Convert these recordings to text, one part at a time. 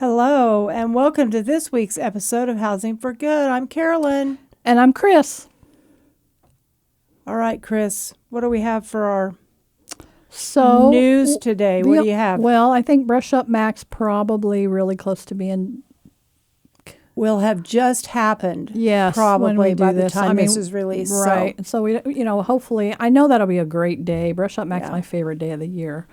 Hello, and welcome to this week's episode of Housing for Good. I'm Carolyn. And I'm Chris. All right, Chris, what do we have for our news today? What do you have? Well, I think Brush Up Max probably really close to being... will have just happened. Yes, probably by the time this is released. Right. So we, hopefully, I know that'll be a great day. Brush Up Max is my favorite day of the year.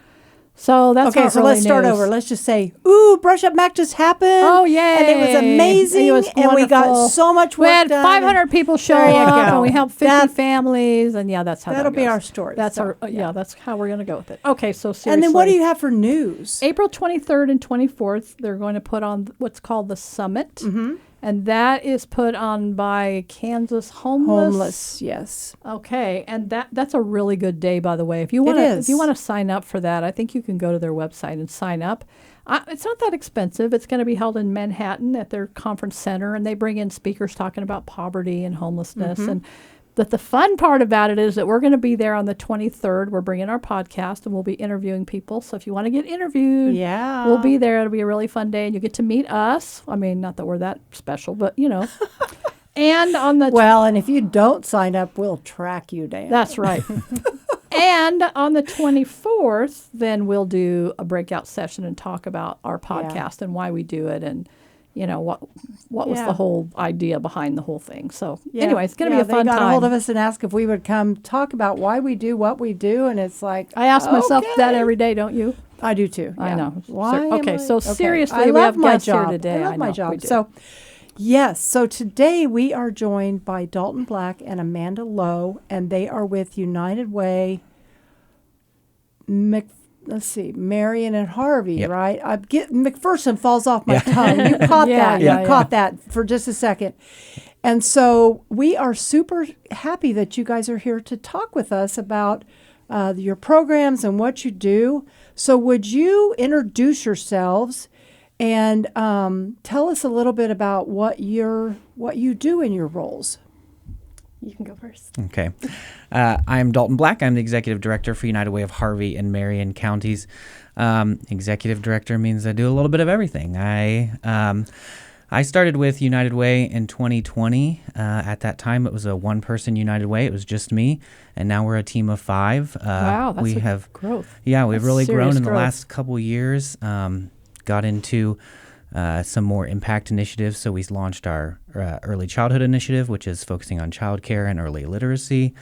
So that's okay. So let's start over. Let's just say, "Ooh, Brush Up Mac just happened! Oh yay! And it was amazing, and we got so much work done. We had 500 people show up, and we helped 50 families, and that's how that'll that goes. be our story. That's that's how we're gonna go with it. Okay, so seriously. And then what do you have for news? April 23rd and 24th, they're going to put on what's called the Summit. Mm-hmm. And that is put on by Kansas Homeless. Homeless, yes. Okay, and that's a really good day, by the way. If you want to sign up for that, I think you can go to their website and sign up. It's not that expensive. It's going to be held in Manhattan at their conference center, and they bring in speakers talking about poverty and homelessness. Mm-hmm. But the fun part about it is that we're going to be there on the 23rd. We're bringing our podcast, and we'll be interviewing people. So if you want to get interviewed, we'll be there. It'll be a really fun day, and you get to meet us. I mean, not that we're that special, but, And on the... and if you don't sign up, we'll track you down. That's right. And on the 24th, then we'll do a breakout session and talk about our podcast and why we do it and... what was the whole idea behind the whole thing. So anyway, it's going to be a fun time. They got a hold of us and asked if we would come talk about why we do what we do. And it's like, I ask myself that every day, don't you? I do too. I know. Why? Seriously, we have guests here today. I love my job. So, yes. So today we are joined by Dalton Black and Amanda Lowe, and they are with United Way. Let's see, Marion and Harvey, right? McPherson falls off my tongue. You caught that. You caught that for just a second. And so we are super happy that you guys are here to talk with us about your programs and what you do. So would you introduce yourselves and tell us a little bit about what you do in your roles? You can go first. Okay. I'm Dalton Black. I'm the Executive Director for United Way of Harvey and Marion counties. Executive Director means I do a little bit of everything. I started with United Way in 2020. At that time, it was a one-person United Way. It was just me, and now we're a team of 5. Wow, that's growth. Yeah, we've really grown in the last couple years. Got into... some more impact initiatives. So we launched our early childhood initiative, which is focusing on childcare and early literacy.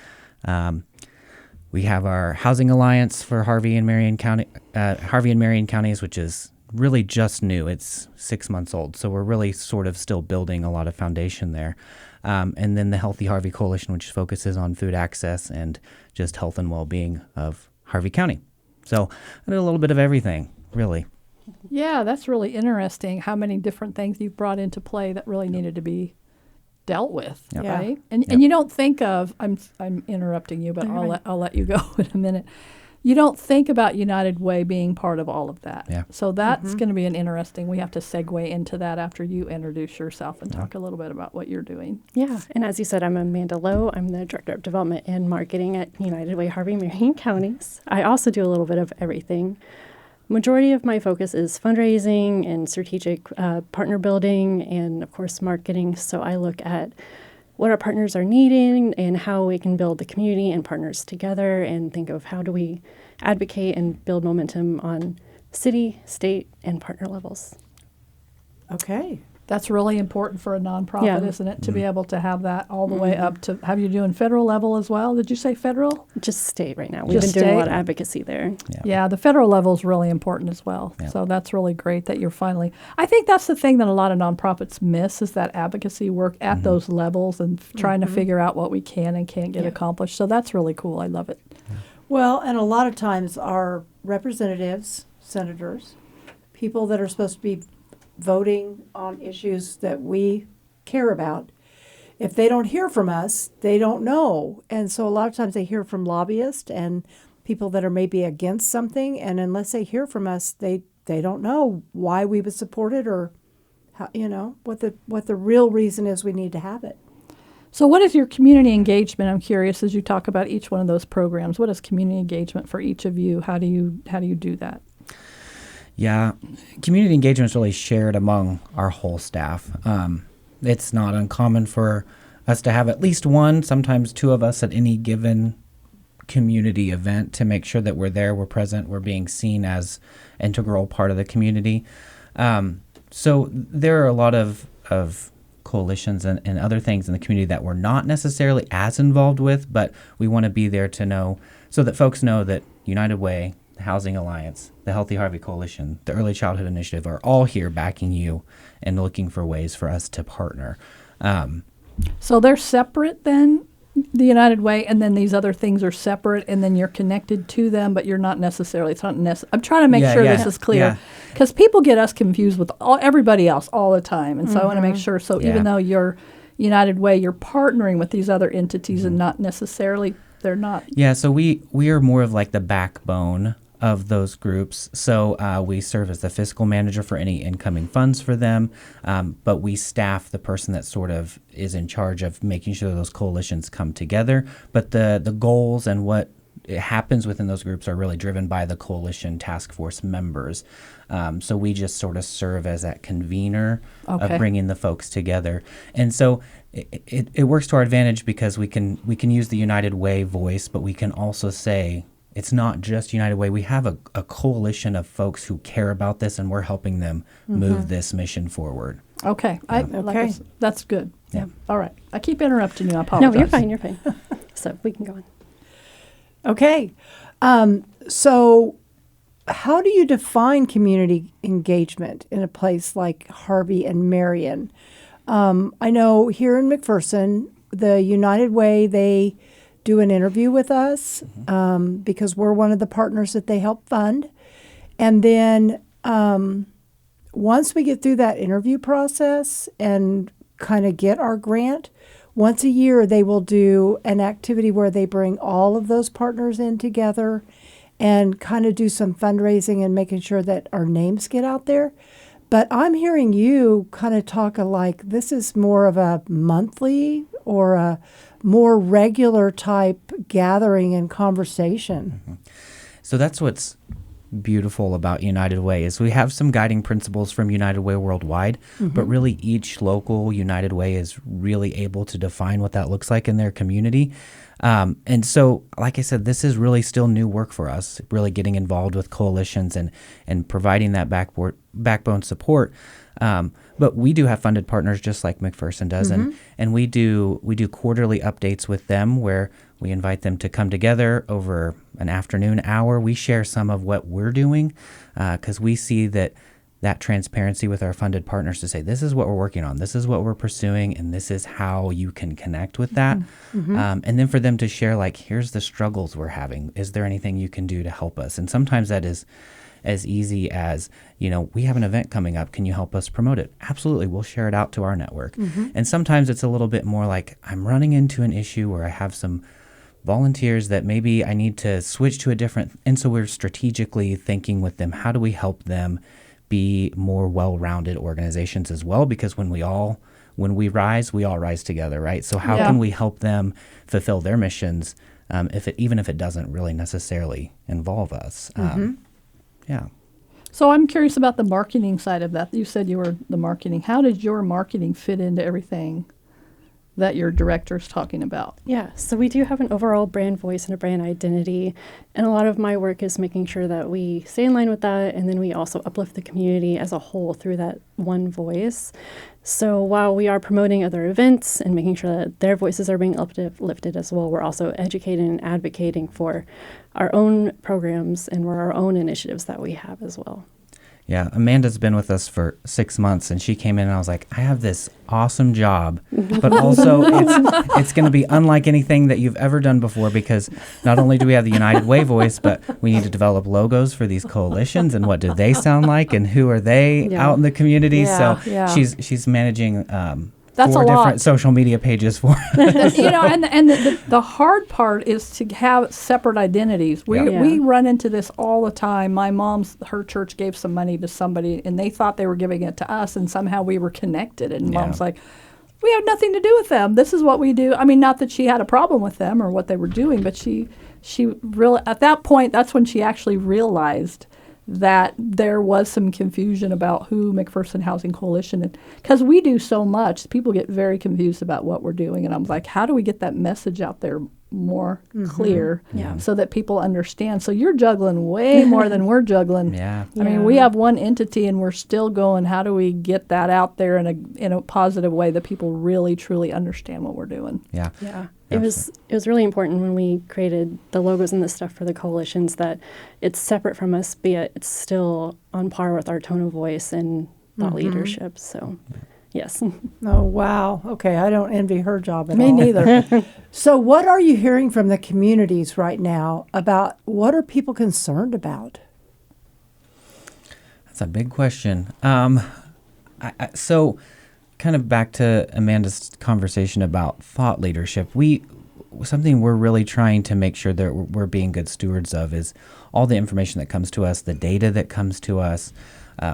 We have our housing alliance for Harvey and Marion counties, which is really just new. It's 6 months old. So we're really sort of still building a lot of foundation there. And then the Healthy Harvey Coalition, which focuses on food access and just health and well-being of Harvey County. So I do a little bit of everything, really. Yeah, that's really interesting how many different things you've brought into play that really needed to be dealt with, right? And you don't think of, I'm interrupting you, but I'll let you go in a minute. You don't think about United Way being part of all of that. Yeah. So that's going to be we have to segue into that after you introduce yourself and talk a little bit about what you're doing. Yeah, and as you said, I'm Amanda Lowe. I'm the Director of Development and Marketing at United Way Harvey Marion counties. I also do a little bit of everything. Majority of my focus is fundraising and strategic partner building and, of course, marketing. So I look at what our partners are needing and how we can build the community and partners together and think of how do we advocate and build momentum on city, state, and partner levels. Okay. That's really important for a nonprofit, isn't it, to be able to have that all the way up to, have you doing federal level as well? Did you say federal? Just state right now. We've been doing a lot of advocacy there. Yeah, the federal level is really important as well. Yeah. So that's really great that you're finally, I think that's the thing that a lot of nonprofits miss is that advocacy work at those levels and trying to figure out what we can and can't get accomplished. So that's really cool. I love it. Well, and a lot of times our representatives, senators, people that are supposed to be voting on issues that we care about, if they don't hear from us, they don't know. And so a lot of times they hear from lobbyists and people that are maybe against something, and unless they hear from us, they don't know why we would support it or how, what the real reason is we need to have it. So what is your community engagement? I'm curious as you talk about each one of those programs. What is community engagement for each of you? How do you do that? Yeah, community engagement is really shared among our whole staff. It's not uncommon for us to have at least one, sometimes two of us at any given community event to make sure that we're there, we're present, we're being seen as integral part of the community. So there are a lot of coalitions and other things in the community that we're not necessarily as involved with, but we want to be there to know, so that folks know that United Way, the Housing Alliance, the Healthy Harvey Coalition, the Early Childhood Initiative are all here backing you and looking for ways for us to partner. So they're separate then, the United Way, and then these other things are separate, and then you're connected to them, but you're not necessarily. It's not necessary. I'm trying to make sure this is clear, because people get us confused with everybody else all the time, and so I want to make sure. So even though you're United Way, you're partnering with these other entities, and not necessarily they're not. Yeah. So we are more of like the backbone of those groups. So we serve as the fiscal manager for any incoming funds for them, but we staff the person that sort of is in charge of making sure those coalitions come together. But the goals and what happens within those groups are really driven by the coalition task force members. So we just sort of serve as that convener of bringing the folks together. And so it works to our advantage because we can use the United Way voice, but we can also say, it's not just United Way. We have a coalition of folks who care about this, and we're helping them move this mission forward. Okay. Okay. That's good. Yeah. All right. I keep interrupting you. I apologize. No, you're fine. So we can go on. Okay. So how do you define community engagement in a place like Harvey and Marion? I know here in McPherson, the United Way, they do an interview with us because we're one of the partners that they help fund. And then once we get through that interview process and kind of get our grant, once a year they will do an activity where they bring all of those partners in together and kind of do some fundraising and making sure that our names get out there. But I'm hearing you kind of talk like this is more of a monthly or a more regular type gathering and conversation. So that's what's beautiful about United Way is we have some guiding principles from United Way worldwide, but really each local United Way is really able to define what that looks like in their community. And so, like I said, this is really still new work for us, really getting involved with coalitions and providing that backbone support. But we do have funded partners just like McPherson does, and we do quarterly updates with them where we invite them to come together over an afternoon hour. We share some of what we're doing because we see that transparency with our funded partners to say, this is what we're working on, this is what we're pursuing, and this is how you can connect with that. And then for them to share, like, here's the struggles we're having. Is there anything you can do to help us? And sometimes that is as easy as, we have an event coming up. Can you help us promote it? Absolutely. We'll share it out to our network. And sometimes it's a little bit more like, I'm running into an issue where I have some volunteers that maybe I need to switch to a different. And so we're strategically thinking with them, how do we help them be more well-rounded organizations as well? Because when we rise, we all rise together, right? So how can we help them fulfill their missions even if it doesn't really necessarily involve us? So I'm curious about the marketing side of that. You said you were the marketing. How did your marketing fit into everything that your director's talking about? Yeah, so we do have an overall brand voice and a brand identity, and a lot of my work is making sure that we stay in line with that, and then we also uplift the community as a whole through that one voice. So while we are promoting other events and making sure that their voices are being uplifted as well, we're also educating and advocating for our own programs and for our own initiatives that we have as well. Yeah, Amanda's been with us for 6 months, and she came in and I was like, I have this awesome job, but also it's going to be unlike anything that you've ever done before because not only do we have the United Way voice, but we need to develop logos for these coalitions and what do they sound like and who are they out in the community. She's managing That's 4 a lot. different social media pages for us. And the hard part is to have separate identities. We run into this all the time. My her church gave some money to somebody, and they thought they were giving it to us, and somehow we were connected. And Mom's like, we have nothing to do with them. This is what we do. I mean, not that she had a problem with them or what they were doing, but she really, at that point, that's when she actually realized that there was some confusion about who McPherson Housing Coalition is. Because we do so much, people get very confused about what we're doing. And I'm like, how do we get that message out there more clear so that people understand? So you're juggling way more than we're juggling. Yeah. I mean, we have one entity and we're still going, how do we get that out there in a positive way that people really, truly understand what we're doing? Yeah. Yeah. It was really important when we created the logos and the stuff for the coalitions that it's separate from us, but yet it's still on par with our tone of voice and thought leadership. So, yes. Oh, wow. Okay, I don't envy her job at all. Me neither. So what are you hearing from the communities right now about what are people concerned about? That's a big question. So kind of back to Amanda's conversation about thought leadership, something we're really trying to make sure that we're being good stewards of is all the information that comes to us, the data that comes to us.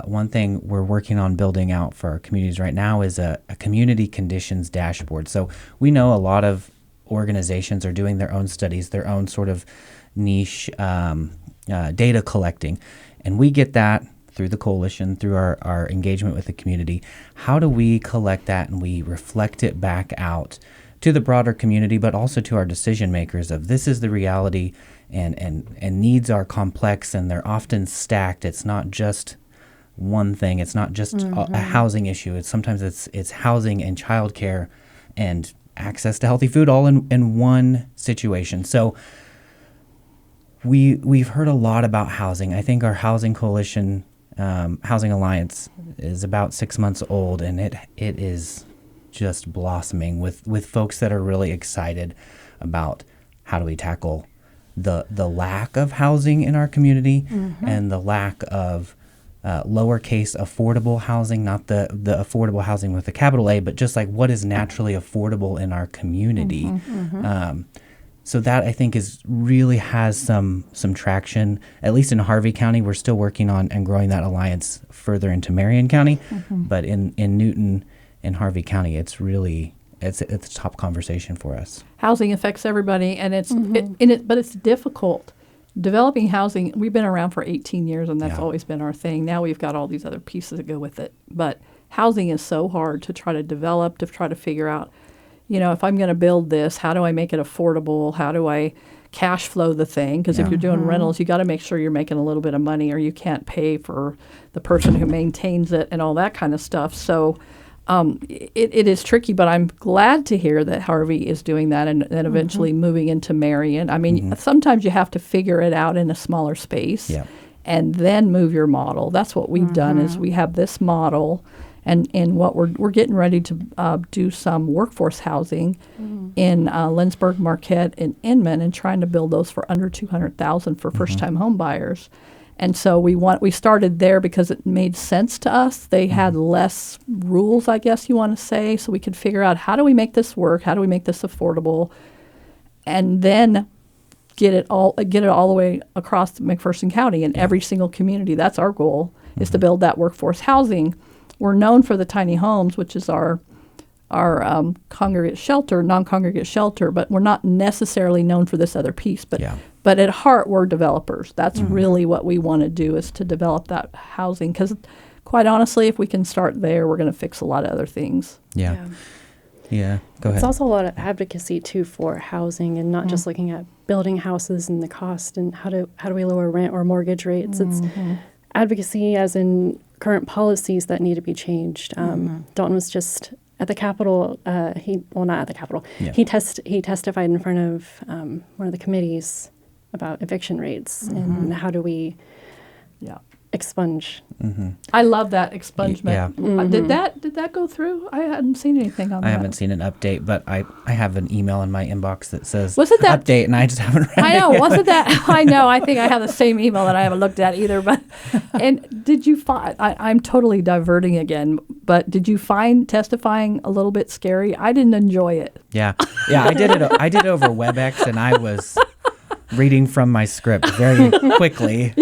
One thing we're working on building out for our communities right now is a community conditions dashboard. So we know a lot of organizations are doing their own studies, their own sort of niche data collecting, and we get that through the coalition, through our engagement with the community. How do we collect that and we reflect it back out to the broader community, but also to our decision makers of this is the reality, and needs are complex and they're often stacked. It's not just one thing. It's not just a housing issue. Sometimes it's housing and childcare and access to healthy food all in one situation. So we've heard a lot about housing. I think our housing coalition, Housing Alliance, is about 6 months old, and it is just blossoming with folks that are really excited about how do we tackle the lack of housing in our community and the lack of lowercase affordable housing, not the affordable housing with a capital A, but just like what is naturally affordable in our community. So that I think really has some traction, at least in Harvey County. We're still working on and growing that alliance further into Marion County, but in Newton and Harvey County, it's a top conversation for us. Housing affects everybody, and but it's difficult. Developing housing, we've been around for 18 years, and that's always been our thing. Now we've got all these other pieces that go with it. But housing is so hard to try to develop, to try to figure out, if I'm going to build this, how do I make it affordable? How do I cash flow the thing? Because if you're doing rentals, you got to make sure you're making a little bit of money, or you can't pay for the person who maintains it and all that kind of stuff. So it is tricky, but I'm glad to hear that Harvey is doing that and then eventually moving into Marion. I mean, sometimes you have to figure it out in a smaller space and then move your model. That's what we've done is we have this model, and what we're getting ready to do some workforce housing in Lindsborg, Marquette, and Inman, and trying to build those for under $200,000 for first-time home buyers. And so we started there because it made sense to us. They had less rules, I guess you want to say, so we could figure out how do we make this work, how do we make this affordable, and then get it all the way across McPherson County in every single community. That's our goal, is to build that workforce housing. We're known for the tiny homes, which is our congregate shelter, non-congregate shelter, but we're not necessarily known for this other piece. But at heart, we're developers. That's really what we want to do, is to develop that housing. Because quite honestly, if we can start there, we're going to fix a lot of other things. Yeah. Go ahead. It's also a lot of advocacy too for housing, and not just looking at building houses and the cost and how do we lower rent or mortgage rates. It's advocacy as in current policies that need to be changed. Dalton was just at the Capitol. Not at the Capitol. Yeah. He testified in front of one of the committees about eviction rates and how do we expunge. I love that expungement. Did that go through? I hadn't seen anything on that. I haven't seen an update, but I have an email in my inbox that says update, and I just haven't read it. I know. Wasn't that? I know. I think I have the same email that I haven't looked at either. But did you find? I'm totally diverting again. But did you find testifying a little bit scary? I didn't enjoy it. Yeah. I did it. I did it over WebEx, and I was reading from my script very quickly.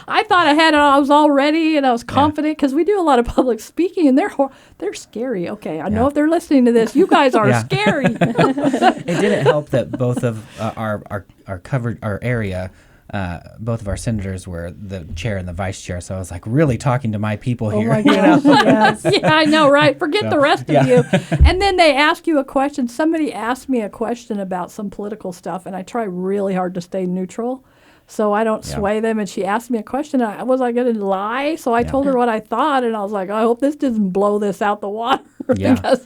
I thought I was all ready and I was confident, because we do a lot of public speaking, and they're scary. Okay, I know if they're listening to this, you guys are scary. It didn't help that both of our area both of our senators were the chair and the vice chair, so I was like really talking to my people Oh here. my gosh, yes. Yeah, I know, right? Forget So, the rest yeah. of you. And then they ask you a question. Somebody asked me a question about some political stuff, and I try really hard to stay neutral so I don't Yeah. sway them. And she asked me a question. Was I going to lie? So I Yeah. told her what I thought, and I was like, I hope this doesn't blow this out the water. Yeah. Because,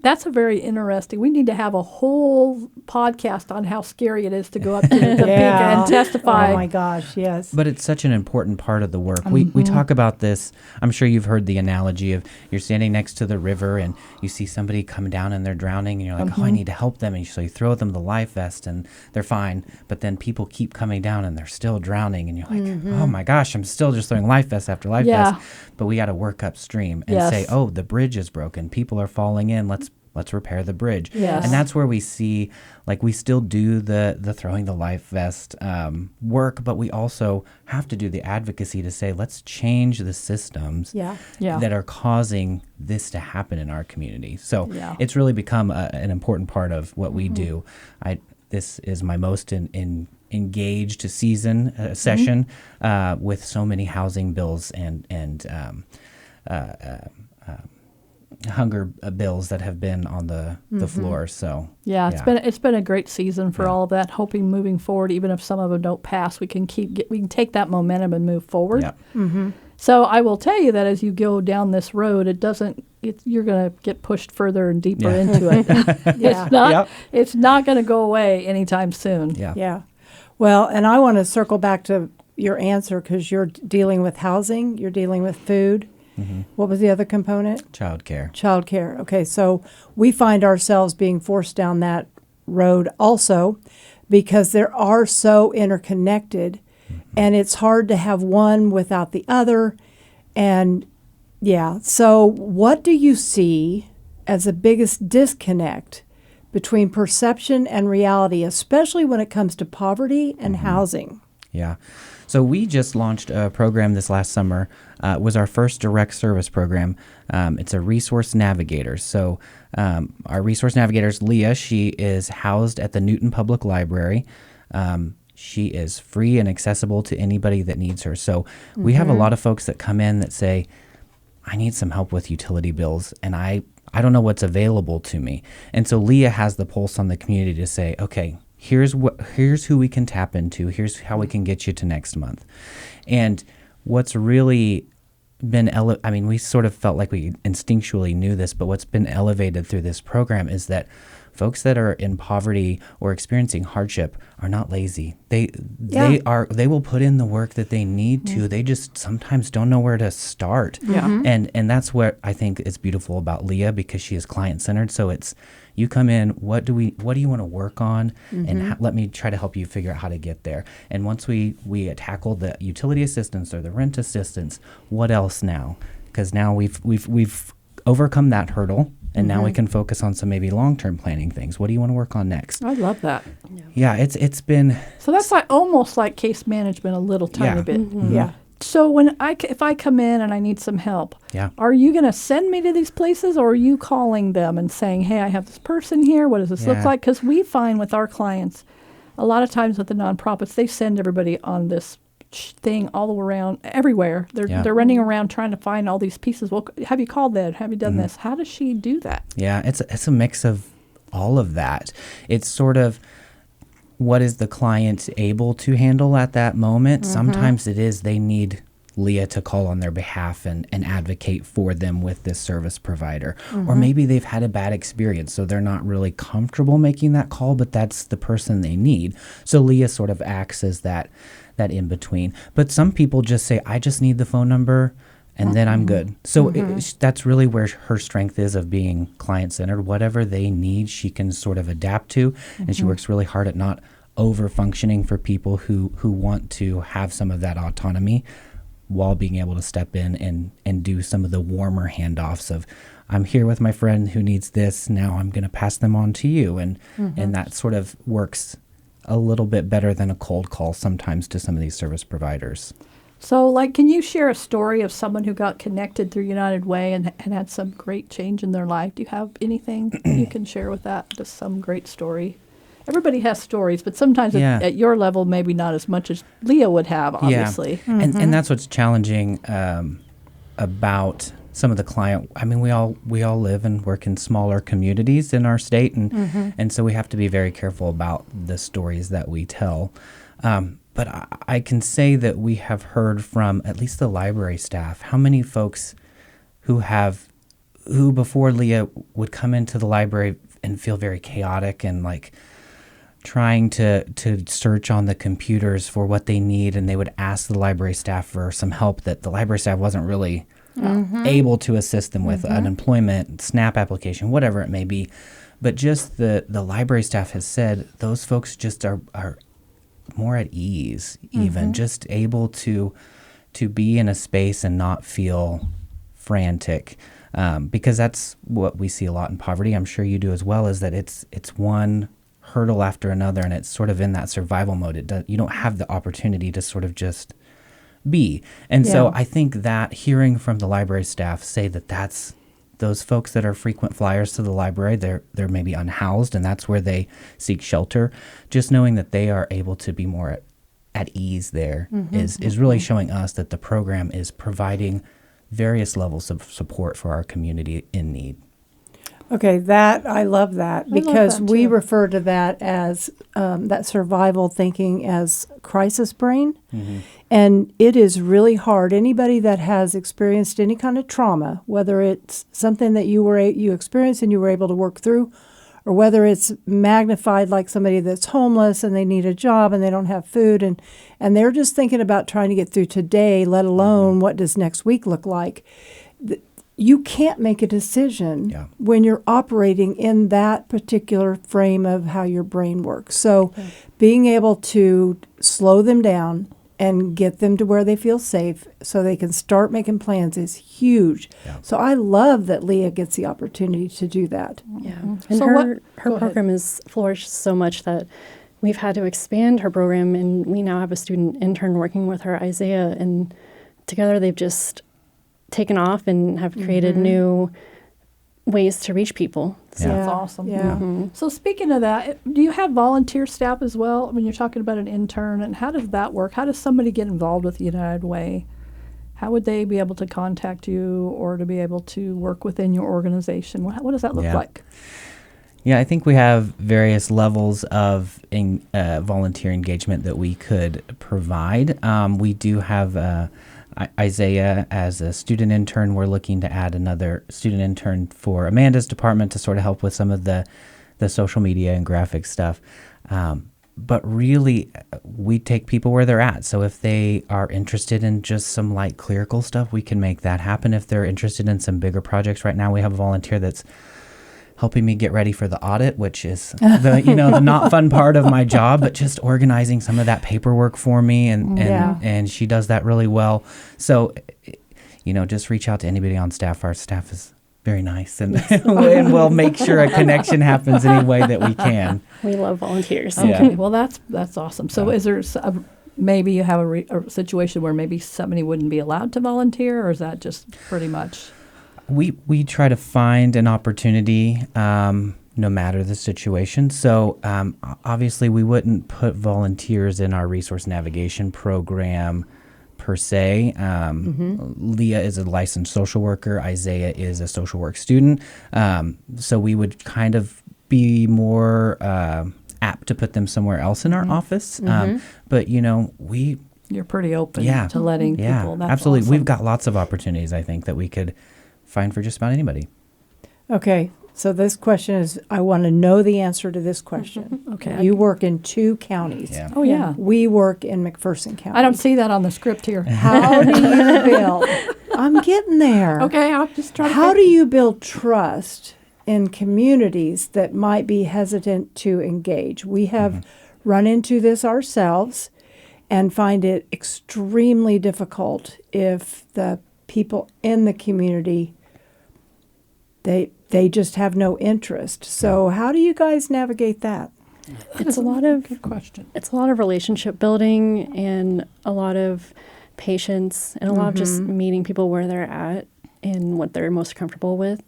that's a very interesting. We need to have a whole podcast on how scary it is to go up to Topeka Yeah. and testify. Oh my gosh, yes. But it's such an important part of the work. We talk about this. I'm sure you've heard the analogy of you're standing next to the river and you see somebody come down and they're drowning and you're like, oh, I need to help them. And so you throw them the life vest and they're fine. But then people keep coming down and they're still drowning. And you're like, oh my gosh, I'm still just throwing life vest after life Yeah. vest. But we got to work upstream and Yes. say, oh, the bridge is broken. People are falling in. Let's repair the bridge. Yes. And that's where we see, like, we still do the throwing the life vest work, but we also have to do the advocacy to say, let's change the systems Yeah. Yeah. that are causing this to happen in our community. So Yeah. it's really become an important part of what we do. This is my most engaged session with so many housing bills and hunger bills that have been on the floor. So Yeah, it's been a great season for all of that. Hoping moving forward, even if some of them don't pass, we can take that momentum and move forward. Yeah. So I will tell you that as you go down this road, you're going to get pushed further and deeper into it. Yeah. It's not going to go away anytime soon. Yeah. Yeah. Well, and I want to circle back to your answer because you're dealing with housing, you're dealing with food. What was the other component? Childcare. Childcare. Okay, so we find ourselves being forced down that road also because they are so interconnected and it's hard to have one without the other. And yeah, so what do you see as the biggest disconnect between perception and reality, especially when it comes to poverty and housing? Yeah. So we just launched a program this last summer. It was our first direct service program. It's a resource navigator. So our resource navigator is Leah. She is housed at the Newton Public Library. She is free and accessible to anybody that needs her. So we have a lot of folks that come in that say, I need some help with utility bills, and I don't know what's available to me. And so Leah has the pulse on the community to say, okay, here's who we can tap into. Here's how we can get you to next month. And what's really been we sort of felt like we instinctually knew this, but what's been elevated through this program is that folks that are in poverty or experiencing hardship are not lazy. They will put in the work that they need to. They just sometimes don't know where to start. Yeah. And that's what I think is beautiful about Leah, because she is client centered. So it's, you come in, what do you want to work on, and let me try to help you figure out how to get there. And once we tackle the utility assistance or the rent assistance, what else now? Because now we've overcome that hurdle, and now we can focus on some maybe long-term planning things. What do you want to work on next? I love that. Yeah, it's been So that's almost like case management a little tiny bit. Yeah. So if I come in and I need some help, Yeah. are you going to send me to these places, or are you calling them and saying, hey, I have this person here. What does this look Yeah. like? Because we find with our clients, a lot of times with the nonprofits, they send everybody on this thing all around, everywhere. They're running around trying to find all these pieces. Well, have you called that? Have you done this? How does she do that? Yeah, it's a mix of all of that. It's sort of, what is the client able to handle at that moment? Sometimes it is they need Leah to call on their behalf and advocate for them with this service provider. Or maybe they've had a bad experience, so they're not really comfortable making that call, but that's the person they need. So Leah sort of acts as that in between. But some people just say, I just need the phone number, and then I'm good. So that's really where her strength is, of being client-centered. Whatever they need, she can sort of adapt to, and she works really hard at not over-functioning for people who want to have some of that autonomy, while being able to step in and do some of the warmer handoffs of, I'm here with my friend who needs this, now I'm going to pass them on to you. And that sort of works a little bit better than a cold call sometimes to some of these service providers. So, can you share a story of someone who got connected through United Way and had some great change in their life? Do you have anything you can share with that? Just some great story. everybody has stories, but sometimes at your level, maybe not as much as Leah would have, obviously. Yeah. And that's what's challenging about some of the client. I mean, we all live and work in smaller communities in our state, and so we have to be very careful about the stories that we tell. But I can say that we have heard from at least the library staff how many folks who before Leah would come into the library and feel very chaotic and like trying to search on the computers for what they need, and they would ask the library staff for some help that the library staff wasn't really able to assist them with, unemployment, SNAP application, whatever it may be. But just the library staff has said those folks just are more at ease, even just able to be in a space and not feel frantic, because that's what we see a lot in poverty. I'm sure you do as well. Is that it's one hurdle after another, and it's sort of in that survival mode. You don't have the opportunity to sort of just be. And so I think that hearing from the library staff say that's those folks that are frequent flyers to the library, they're maybe unhoused, and that's where they seek shelter. Just knowing that they are able to be more at ease there is really showing us that the program is providing various levels of support for our community in need. Okay, I love that, because we refer to that as that survival thinking as crisis brain. And it is really hard. Anybody that has experienced any kind of trauma, whether it's something that you experienced and you were able to work through, or whether it's magnified like somebody that's homeless and they need a job and they don't have food, and they're just thinking about trying to get through today, let alone what does next week look like. You can't make a decision when you're operating in that particular frame of how your brain works. So being able to slow them down and get them to where they feel safe so they can start making plans is huge. So I love that Leah gets the opportunity to do that. And So her program has flourished so much that we've had to expand her program, and we now have a student intern working with her, Isaiah, and together they've just taken off and have created new ways to reach people. So that's awesome. Yeah. So speaking of that, do you have volunteer staff as well? I mean, you're talking about an intern, and how does that work? How does somebody get involved with United Way? How would they be able to contact you or to be able to work within your organization? What does that look like? Yeah, I think we have various levels of volunteer engagement that we could provide. We do have Isaiah as a student intern. We're looking to add another student intern for Amanda's department to sort of help with some of the social media and graphic stuff. But really, we take people where they're at. So if they are interested in just some light clerical stuff, we can make that happen. If they're interested in some bigger projects, right now we have a volunteer that's helping me get ready for the audit, which is the not fun part of my job, but just organizing some of that paperwork for me, and she does that really well. So, just reach out to anybody on staff. Our staff is very nice, and we'll make sure a connection happens any way that we can. We love volunteers. Okay, well that's awesome. So is there maybe you have a situation where maybe somebody wouldn't be allowed to volunteer, or is that just pretty much? We try to find an opportunity, no matter the situation. So obviously we wouldn't put volunteers in our resource navigation program per se. Leah is a licensed social worker. Isaiah is a social work student. So we would kind of be more apt to put them somewhere else in our office. But you're pretty open to letting people. That's absolutely. Awesome. We've got lots of opportunities, I think, that we could find for just about anybody. Okay, so this question is, I want to know the answer to this question. Okay. You work in 2 counties. Yeah. Oh, yeah. We work in McPherson County. I don't see that on the script here. How do you build? I'm getting there. Okay, I'll just try to. How do you build trust in communities that might be hesitant to engage? We have run into this ourselves and find it extremely difficult if the people in the community they just have no interest. So how do you guys navigate that? It's a lot of good question. It's a lot of relationship building and a lot of patience and a lot of just meeting people where they're at and what they're most comfortable with.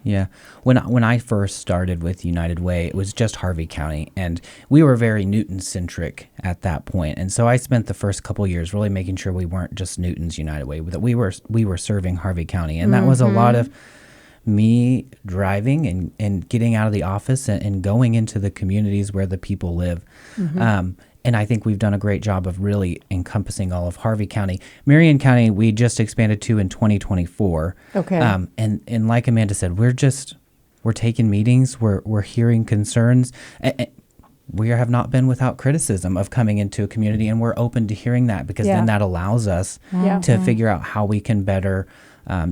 Yeah. When I first started with United Way, it was just Harvey County, and we were very Newton-centric at that point. And so I spent the first couple years really making sure we weren't just Newton's United Way, that we were serving Harvey County. And that was a lot of me driving and getting out of the office and going into the communities where the people live. And I think we've done a great job of really encompassing all of Harvey County. Marion County, we just expanded to in 2024. Okay. And like Amanda said, we're taking meetings, we're hearing concerns. We have not been without criticism of coming into a community, and we're open to hearing that, because then that allows us to figure out how we can better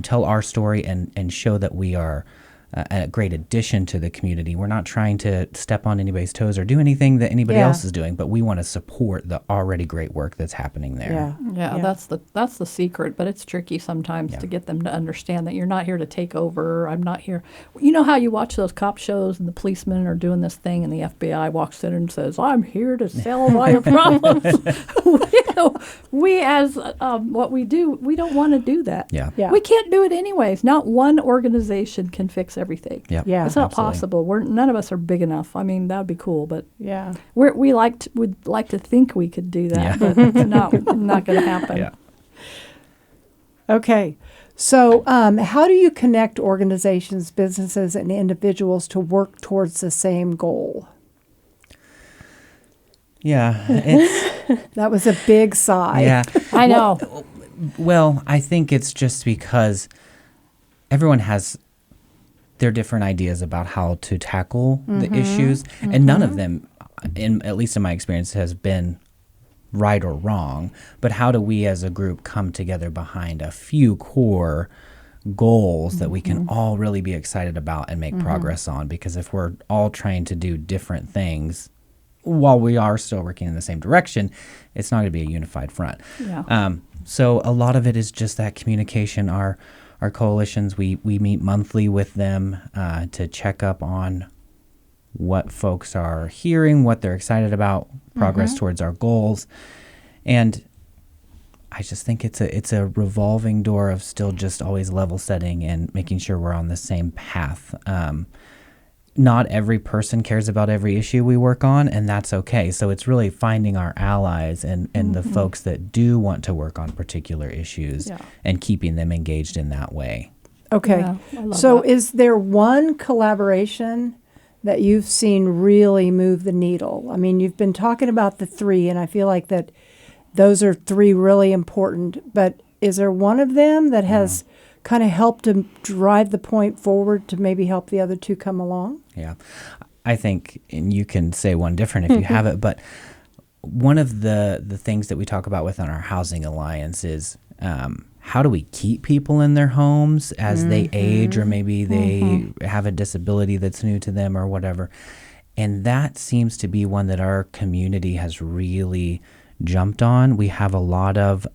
tell our story and show that we are a great addition to the community. We're not trying to step on anybody's toes or do anything that anybody else is doing, but we want to support the already great work that's happening there. Yeah, that's the secret, but it's tricky sometimes to get them to understand that you're not here to take over. I'm not here. You know how you watch those cop shows and the policemen are doing this thing and the FBI walks in and says, "I'm here to solve all your problems." We as what we do, we don't want to do that. Yeah. We can't do it anyways. Not one organization can fix everything. Yep. Yeah. It's not Absolutely. possible. None of us are big enough. I mean, that would be cool, but Yeah. would like to think we could do that, but it's not going to happen. Yeah. Okay. So how do you connect organizations, businesses, and individuals to work towards the same goal? Yeah. It's, That was a big sigh. yeah. I know. Well, I think it's just because everyone has their different ideas about how to tackle the issues, and none of them, at least in my experience, has been right or wrong. But how do we as a group come together behind a few core goals that we can all really be excited about and make progress on? Because if we're all trying to do different things while we are still working in the same direction, it's not going to be a unified front. Yeah. So a lot of it is just that communication. Our coalitions, we meet monthly with them to check up on what folks are hearing, what they're excited about, progress towards our goals. And I just think it's a revolving door of still just always level setting and making sure we're on the same path. Not every person cares about every issue we work on, and that's okay. So it's really finding our allies and the folks that do want to work on particular issues and keeping them engaged in that way. Okay. Yeah, I love So that. is there one collaboration that you've seen really move the needle? I mean, you've been talking about the three, and I feel like that those are three really important, but is there one of them that has kind of helped to drive the point forward to maybe help the other two come along? Yeah. I think, and you can say one different if you have it, but one of the things that we talk about within our housing alliance is how do we keep people in their homes as they age, or maybe they have a disability that's new to them or whatever. And that seems to be one that our community has really jumped on. We have a lot of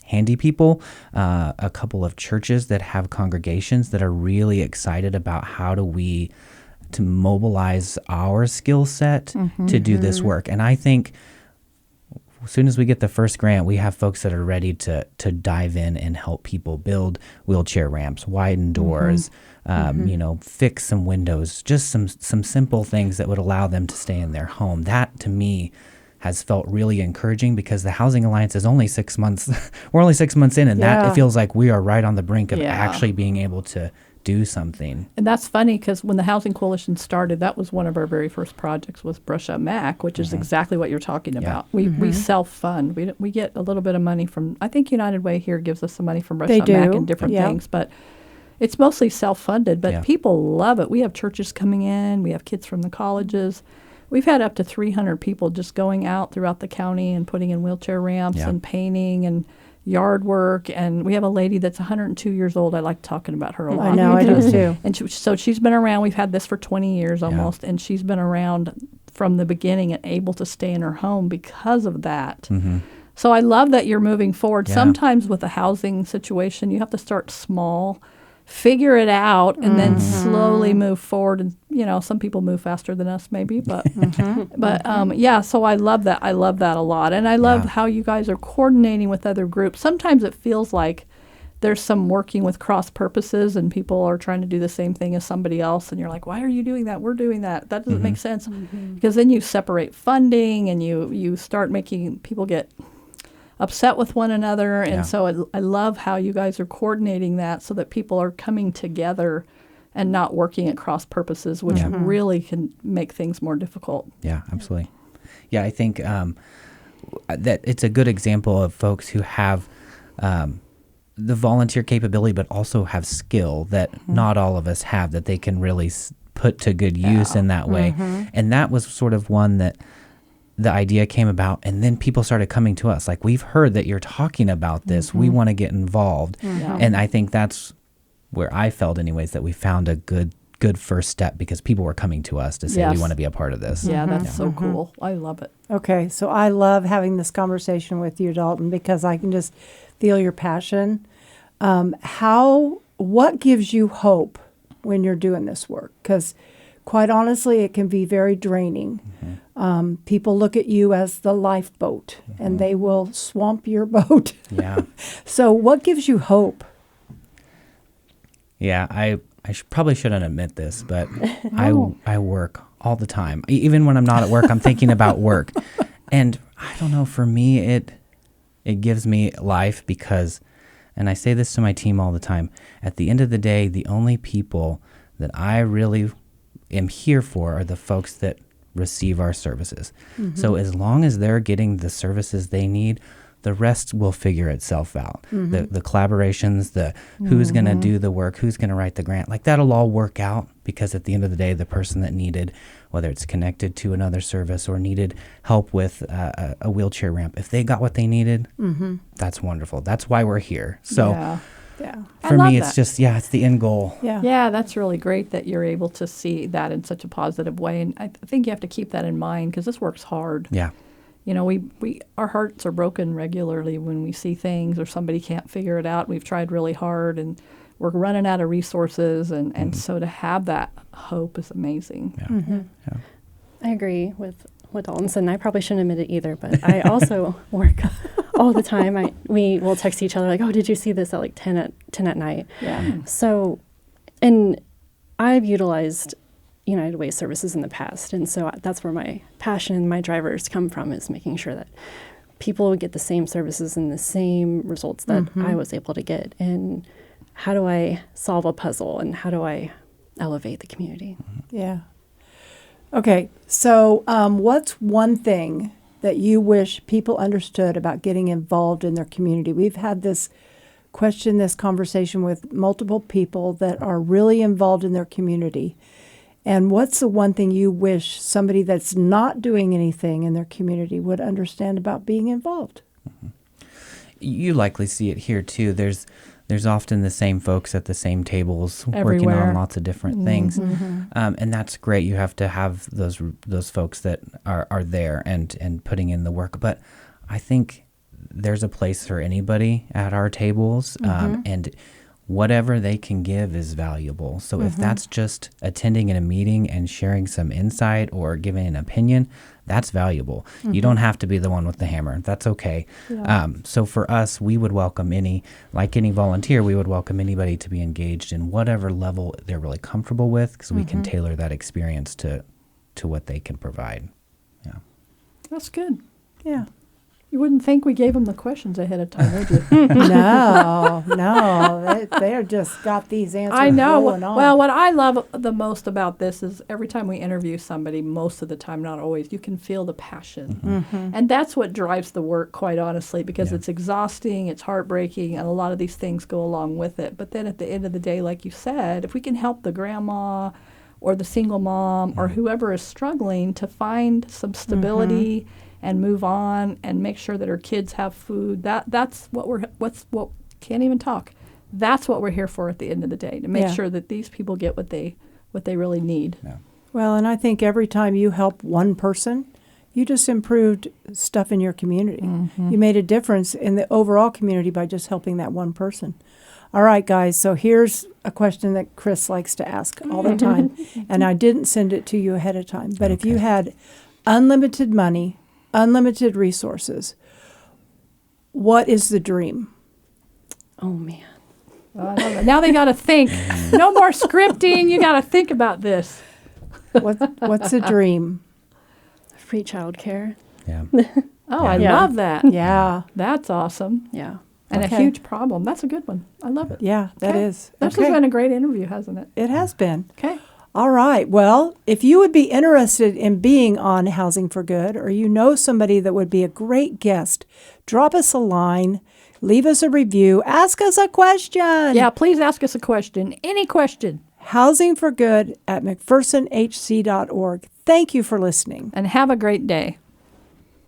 handy people, a couple of churches that have congregations that are really excited about how do we to mobilize our skill set to do this work. And I think as soon as we get the first grant, we have folks that are ready to dive in and help people build wheelchair ramps, widen doors, fix some windows, just some simple things that would allow them to stay in their home. That, to me, has felt really encouraging, because the Housing Alliance is only 6 months. We're only 6 months in, and that it feels like we are right on the brink of actually being able to do something. And that's funny, because when the Housing Coalition started, that was one of our very first projects, was Brush Up Mac, which is exactly what you're talking about. We self-fund. We get a little bit of money from, I think United Way here gives us some money from Brush Up Mac and different things, but it's mostly self-funded, but people love it. We have churches coming in. We have kids from the colleges. We've had up to 300 people just going out throughout the county and putting in wheelchair ramps and painting and yard work. And we have a lady that's 102 years old. I like talking about her a lot. I know, I do too. And so she's been around. We've had this for 20 years almost, and she's been around from the beginning and able to stay in her home because of that. So I love that you're moving forward. Sometimes with a housing situation, you have to start small, figure it out, and then slowly move forward. And some people move faster than us, maybe, but So I love that. I love that a lot, and I love how you guys are coordinating with other groups. Sometimes it feels like there's some working with cross purposes and people are trying to do the same thing as somebody else and you're like, why are you doing that? We're doing that. That doesn't make sense. Because then you separate funding and you start making people get upset with one another. And so I love how you guys are coordinating that so that people are coming together and not working at cross purposes, which really can make things more difficult. Yeah, absolutely. Yeah, I think that it's a good example of folks who have the volunteer capability, but also have skill that not all of us have, that they can really put to good use in that way. And that was sort of one that the idea came about, and then people started coming to us like, we've heard that you're talking about this. We want to get involved. And I think that's where I felt anyways that we found a good first step, because people were coming to us to say, we want to be a part of this. Yeah, that's so cool. I love it. Okay, so I love having this conversation with you, Dalton, because I can just feel your passion. What gives you hope when you're doing this work? Because quite honestly, it can be very draining. People look at you as the lifeboat, and they will swamp your boat. Yeah. So what gives you hope? Yeah, I probably shouldn't admit this, but I work all the time. Even when I'm not at work, I'm thinking about work. And I don't know, for me, it gives me life because, and I say this to my team all the time, at the end of the day, the only people that I really am here for are the folks that receive our services. So as long as they're getting the services they need, the rest will figure itself out. The collaborations, the who's going to do the work, who's going to write the grant, like that'll all work out, because at the end of the day, the person that needed, whether it's connected to another service or needed help with a wheelchair ramp, if they got what they needed, that's wonderful. That's why we're here. So for me, it's just, it's the end goal. Yeah, that's really great that you're able to see that in such a positive way. And I think you have to keep that in mind, because this work's hard. Yeah. You know, our hearts are broken regularly when we see things or somebody can't figure it out. We've tried really hard and we're running out of resources. And so to have that hope is amazing. Yeah. I agree with what Dalton said, and I probably shouldn't admit it either, but I also work all the time. We will text each other like, oh, did you see this at like 10 at night? Yeah. So, and I've utilized United Way services in the past, and so that's where my passion and my drivers come from, is making sure that people would get the same services and the same results that I was able to get. And how do I solve a puzzle, and how do I elevate the community? Yeah. Okay, so what's one thing that you wish people understood about getting involved in their community? We've had this conversation with multiple people that are really involved in their community. And what's the one thing you wish somebody that's not doing anything in their community would understand about being involved? You likely see it here too. There's often the same folks at the same tables Everywhere. working on lots of different things. And that's great. You have to have those folks that are there and putting in the work. But I think there's a place for anybody at our tables, and whatever they can give is valuable. So if that's just attending in a meeting and sharing some insight or giving an opinion, that's valuable. You don't have to be the one with the hammer. That's okay. Yeah. So for us, we would welcome any volunteer, we would welcome anybody to be engaged in whatever level they're really comfortable with, because we can tailor that experience to what they can provide. Yeah. That's good. Yeah. You wouldn't think we gave them the questions ahead of time, would you? No. They're just got these answers I know. rolling on. Well, what I love the most about this is every time we interview somebody, most of the time, not always, you can feel the passion. And that's what drives the work, quite honestly, because it's exhausting, it's heartbreaking, and a lot of these things go along with it. But then at the end of the day, like you said, if we can help the grandma or the single mom or whoever is struggling to find some stability and move on and make sure that her kids have food, that's what can't even talk. That's what we're here for at the end of the day, to make sure that these people get what they really need. Yeah. Well, and I think every time you help one person, you just improved stuff in your community. You made a difference in the overall community by just helping that one person. All right, guys, so here's a question that Chris likes to ask all the time, and I didn't send it to you ahead of time, but if you had unlimited money, unlimited resources, what is the dream? Oh, man. I love it. Now they got to think. No more scripting. You got to think about this. What's a dream? Free childcare. Yeah. Oh, I Yeah. love that. Yeah. That's awesome. Yeah. And Okay. a huge problem. That's a good one. I love it. Yeah, that Okay. is. This Okay. has been a great interview, hasn't it? It has been. Okay. All right. Well, if you would be interested in being on Housing for Good, or you know somebody that would be a great guest, drop us a line, leave us a review, ask us a question. Yeah, please ask us a question. Any question. housingforgood@mcphersonhc.org. Thank you for listening. And have a great day.